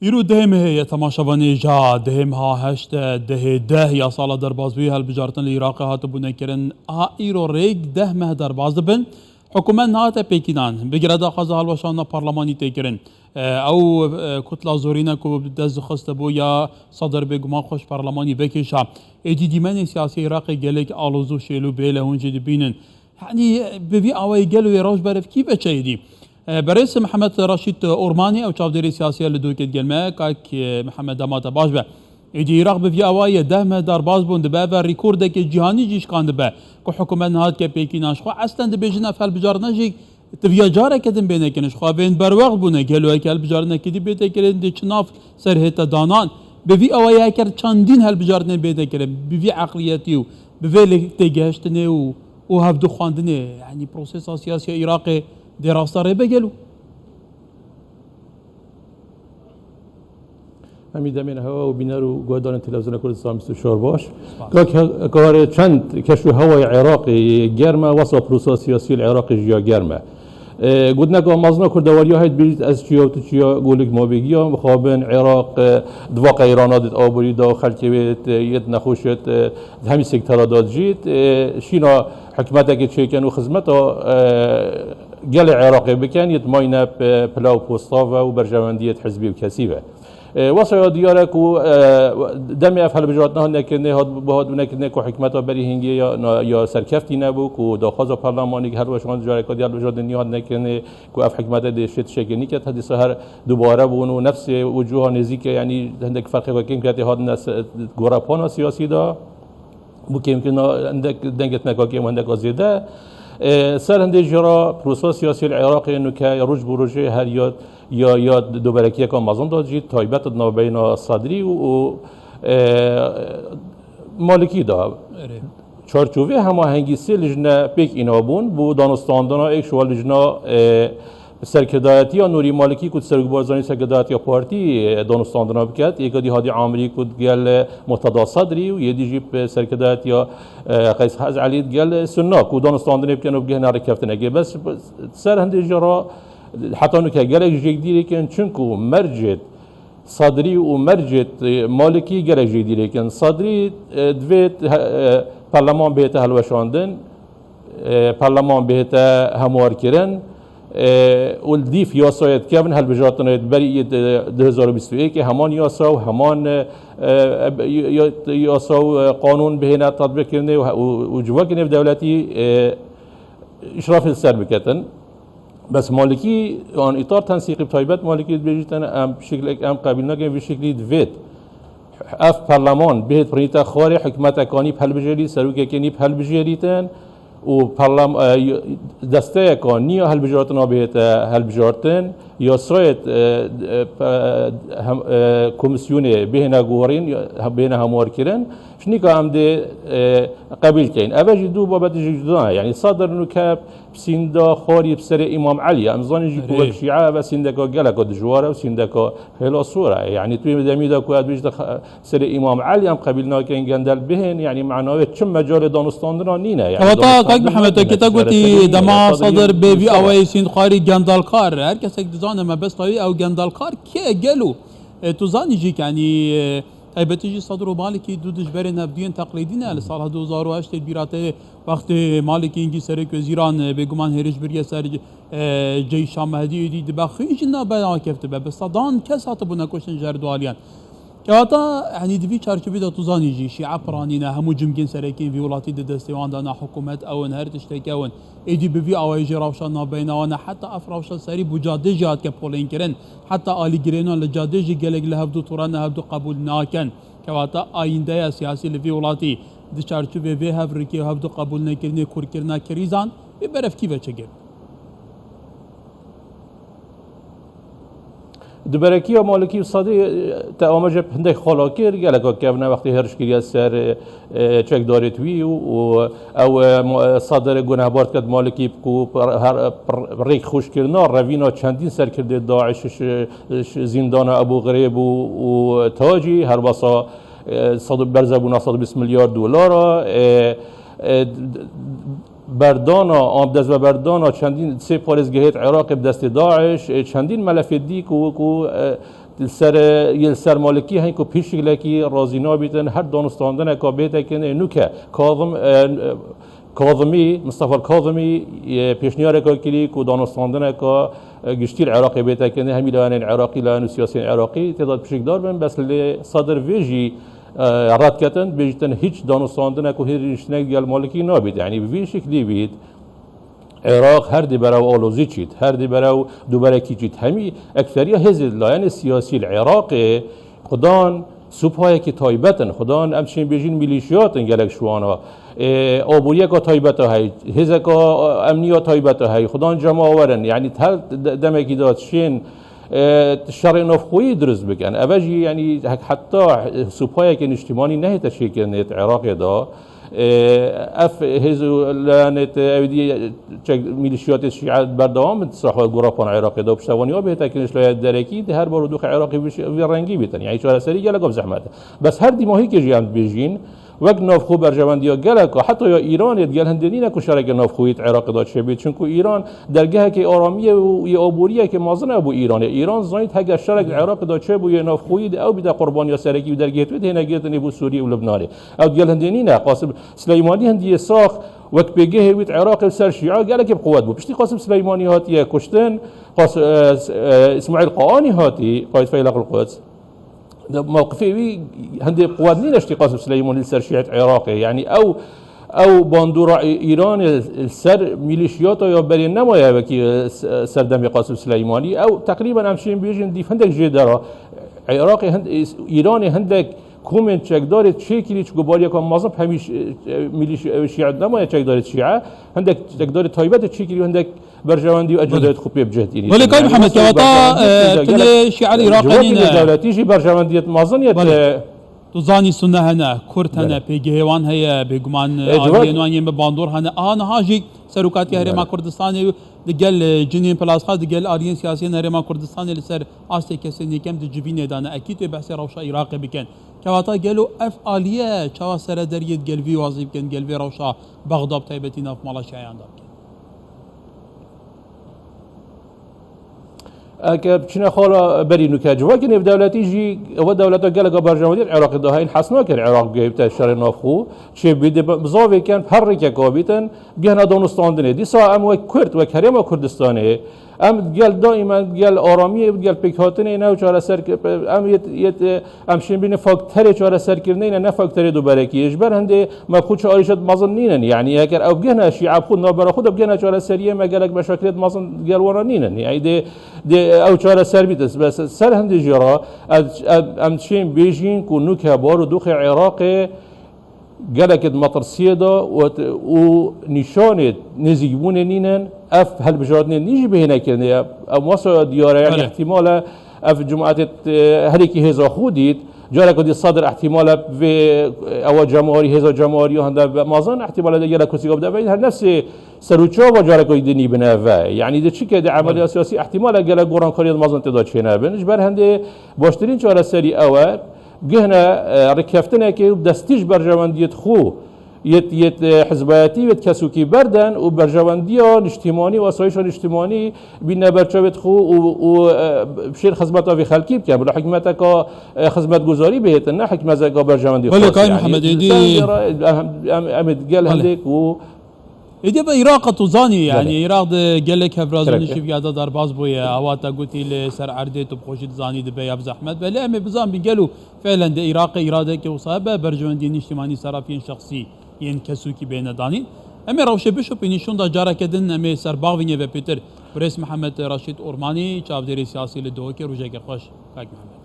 ایرو دهم هی تماشاوانی جا دهم ها هشت ده یا سال در بازوی هل بجارتن العراق هات بونه کرن ایرو ریگ ده مه در باز بن حکومت نهات پیکینان بگرده خواز هلوشان پارلمانی تکرن او کتلا زورینه کو دز خست بو یا صدر بگما خوش پارلمانی بکشا ایدی دیمن سیاسی عراق گلک آلوزو شیلو بیله هونجی دبینن يعني ببي اوي قالوا يا روج بعرف كيف اتشيدي برئيس محمد رشيد اورماني او شافدري سياسيه لدوكت جلما كاك محمد دامات باشبه يجي عراق بفي اواي دهم دار باز بوند با ريكوردك جهاني جيش كان با كو حكومت نهاد كبيكي ناشخو اصلا دبيجنا فال بجارناجي تبيا جاره كدن بينكنش خو بين بروق بونه قالوا هيك البجارنا كدي بيت كرن دي چناف سرهتا دانان بفي اواي هكر چاندين هالبجارنا بيت كرن بفي عقليتي بفي تجهشتني وهفدو خواندنه يعني بروسيس سياسي عراقي دراسه ربه گلو همین دمین هوا و بینارو گودان تلویزیون کردستان 24 باش کار چند کشو هوای عراقی گرمه واسه پروسس سیاسی العراقی جیا گرمه قد نگاه مازنا کردواری هاید بیت از چیا و چیا گولک ما بگیم خابن عراق دواق ایران داد آبوری دا خلکی بیت ید نخوشت همین سکتر داد جیت شینا حکمت اگه چیکن و خدمت گل عراقی بکن ید ماینه پلاو پوستا و برجواندیت حزبی و کسیبه واسه دیاره کو دمی افعال بجواتنا نکنه هاد بهاد نکنه کو حکمت بری هنگی یا سرکفتی نبود کو داخواز پارلمانی هر وشان جاره کدی هر بجوات نیاد نکنه کو اف حکمت دشت شکنی که حدی سهر دوباره بونو نفس وجوه نزیک یعنی هندک فرقی و کم که هاد ناس گوراپان سیاسی دا بو کم که هندک دنگت نکاکی هندک ازیده سر هندی جرا پروسس سیاسی العراقی انو که روز بروجه هر یا دوبارکی که مازن داد جید تایبت دنا بین صدری و مالکی دا چارچوبه هماهنگی سی لجنه پیک اینا بون بو دانستاندنا ایک شوال لجنه سرکردایتی یا نوری مالکی کد سرگبارزانی سرکردایتی یا پارتی دانستاندنا بکرد یک دی هادی عامری کد گل مرتضی صدری و یه دیجی سرکردایتی یا قیس حز علی گل سنا کد دانستاندنا بکن و بگه نرکفت نگه بس سر هندی جرا حتی نکه گلک جدیدی کن چونکو مرجت صدری و مرجت مالکی گلک جدیدی کن صدری دویت پارلمان بهت هلوشاندن پارلمان بهت هموار کردن والديف ياسايد كابن هالبجاتنا بري 2021 همان ياسا وهمان ياسا قانون بهنا تطبيق كرني وجواكنا في دولتي إشراف السر بكتن بس مالكي عن إطار تنسيق بطيبات مالكي بيجتنا أم بشكل أم قابلنا كان بشكل دفيت اف برلمان بهت بريتا خاري حكمت كاني بهالبجري سروك كاني بهالبجريتن و پارلمان دسته کان نیا هل بجارتنا بهت هل بجارتن یا سایت کمیسیونه بهنا گوهرین بهنا هموار کردن شنی که هم ده قبیل کن اولی دو بابت جدان یعنی صدر نکب سیندا خاری بسر امام علی امزانی جی کوک شیعه و سیندا که گله که دجواره و سیندا که هلا صوره یعنی توی مدامیدا که ادویج سر امام علی هم قبیل ناکن گندل بهن یعنی معناه چه مجال دانستاندنا نینه یعنی کاک محمد که گویی دما صدر بی اوای سین خاری گندال کار هر کسی که دزانه ما بس طایی او گندال کار که گلو تو زانی جی یعنی تایبتی صدر و مالکی دو دجبر نفدین تقلیدینه لسال 2008 بیراته وقت مالکی اینگی سر وزیران بگمان هریج بریه سر جی شام مهدی دید بخیج نبا کفته به صدان کس هات بنا کشن جردوالیان که حتی یعنی دوی چارچوبی دا توزانی جی شیعه پرانینه همو جمگین سرکین ویولاتی دستیوان دانا حکومت اون هر تشتکی اون ایدی بوی آوایجی راوشان نابیناوانه حتی افراوشان سری بجاده جهات که پولین کرن حتی آلی گرینان لجاده جی گلگ لهفدو توران هفدو قبول ناکن که حتی آینده سیاسی لویولاتی دی چارچوبی وی هفرکی هفدو قبول نکرنی کرنا کریزان بی برف کی بچه گر دوبارکی و مالکی صادی تمام جب هندی خلاقیر گله که نه وقتی هرش کلیه سر چک دارید وی و او صادر گناهبار کد مالکی کو هر ریک خوش کردن روینا چندین سر کرده داعش زندان ابو غریب و تاجی هر بسا صد برزبون 120 میلیارد دلار بردانا آب دست و بردانا چندین سه پارێزگەهێت عێراق بدەستی داعش چندین مەلەفێت دیک و یل سەرمالکی هەین و پیشێکێکی ڕازی نابێتن هەر دانوستاندنێکا بێتێکن نوکە کاظمی مصطفى الكاظمی پێشنیارێکا کردی و دانوستاندنێکا گشتی العراقی بێتێکن هەمی لایەنین عێراقی لایەن و سیاسیین عێراقی تێداد پیشێکدار بن بەس لێ سەدر وێژی ڕاتکەتن بێژتن هیچ دانوستاندنێک و هێریشتنێک گەل مالکی نابێت یعنی بوی شکلی بیت عێراق هەردی بەرەو ئالۆزی چیت هەردی بەرەو دووبەرەکی چیت هەمی ئەکسەریە هێزی لایەنی سیاسی العێراقێ خودان سوپایەکی تایبەتن خودان ئەم چین بێژین میلیشیاتن گەلک شوانە ئابووریەکە تایبەتە هەی هێزەکە ئەمنیە تایبەتە هەی خودان جەماوەرن یعنی هەر دەمێکی داد شین شەڕی نۆفخۆیی دروست بکەن ئەڤەژی ینی حتا سوپایەکی نیشتیمانی نەهێتە شێکردنێت عێراقێدا اف هزو لانت اودی میلیشیات شیعه بردوام صحوه گروپان عراقی دو پشتوانی ها بهتر کنش لایه درکی ده هر بار دوخ عراقی وی رنگی بیتن یعنی چهار سری گله گفت زحمت بس هر دیماهی که جیان بیجین وقت نافخو برجواندی ها گله که حتی یا ایران گل هندنی نکو شرک نافخویت عراق داد شبید چون که ایران درگاه که آرامیه و یه آبوریه که مازن ابو ایران زاید هگر شرک عراق داد شب و یه نافخویت او بیدا قربانی سرکی و درگاه تو ده نگیرتن ابو سوریه و لبنانه او گل هندنی نه قاسم سلیمانی هندی ساخ وقت بيجي هويت عراق وسر شيعة قال لك بقوات بو بشتي قاسم سليماني هاتي كشتن اسماعيل قاني هاتي قائد فيلق القدس موقفي هندي قوات نين اشتي قاسم سليماني سر شيعة عراقي يعني او باندورا ايران السر ميليشياتا يا برين نمايا وكي سردمي قاسم سليماني او تقريبا امشين بيجن دي فندك جدرا عراقي ايراني هندك کومنت چک دارید چه کلی چگو باری کام مازن همیش میلیش شیعه نمای چک دارید شیعه هندک چک دارید تایبت چه کلی هندک برجواندی و اجازه خوبی بجهدی ولی کار محمد جواتا کل شیعه العراقی نه دولتی جی برجواندیت مازن یت تو زانی سنه هنه کرد هنه پیگهوان هیا بگمان آدینوانی به باندور هنه آن هاجی سرکاتی هرما کردستانی دگل جنین پلاس خاص دگل آریین سیاسی هرما کردستانی لسر آسته کسی نیکم دجبین دانه اکید بحث روشا عراق بکن كواتا قالوا اف اليه كوا سر دريد قلبي واظيف كان قلبي روشا بغضب تايبتينا في مالا شايان دار اك بچنا خالا برينو كاجوا كن دولتي جي هو دولته قال برجمادي العراق ده هين حسنا كان العراق جايبته شر نافخو شي بيد بزاوي كان حركه كابيتن بينا دونستاندنه دي سا ام كرد و كريم كردستاني ام قال دائما قال آرامی قال پیکاتن اینا و چهار سر ام یت امشین بین فاکتور چهار سر کردن اینا نه فاکتور دو برکی اجبار هنده ما خودش آریشت مازن نینن یعنی اگر او بگنه شیعه خود نابرا خود بگنه چهار سریه مگرک مشاکلات مازن قال ورا نینن یعنی ده او چهار سر بیتس بس سر هنده جرا امشین بیجین کو نوکه بارو دوخ عراق قالك مطرسيه دا و نشانه نزيبون نينن اف هالبجارتنا نيجي بهنا كده او وصل دياره يعني احتمال اف جماعه هريكي هزا خوديت جارك دي صدر احتمال في او جمهوري هزا جمهوري هندا مازن احتمال ده جارك كسي قبل ده نفس سروچو و جارك يدني بنافا يعني ده چي كده عمليه سياسي احتمال جالك قران قريه مازن تدا چينا بنج بر هنده باشترين چهار سري اول جهنا ركفتنا كي بدستيج برجوانديت خو يت حزباتي ويت كسوكي بردن وبرجوانديا اجتماعي وسايشون اجتماعي بين برچوت خو و بشير خدمات في خلقي بكن بلا حكمتك خدمات گزاري بهتن حكمه زكا برجواندي ولا كان محمد يدي امد قال هنديك و ایده به عراق توزانی یعنی عراق گله که برازیل شفیادا در باز بویه آواتا گوتی لسر عرده تو بخوشید زانی دبی اب زحمت ولی امی بزن بگلو فعلا ده عراق اراده که وصابه برجواندین اجتماعی صرافین شخصی ین کسو کی بین دانی امی روشه بشو پینیشون دا جارا کدن امی سر باغوینه و پیتر برس محمد راشد اورمانی چاودری سیاسی لدو که روزه که خوش کاک محمد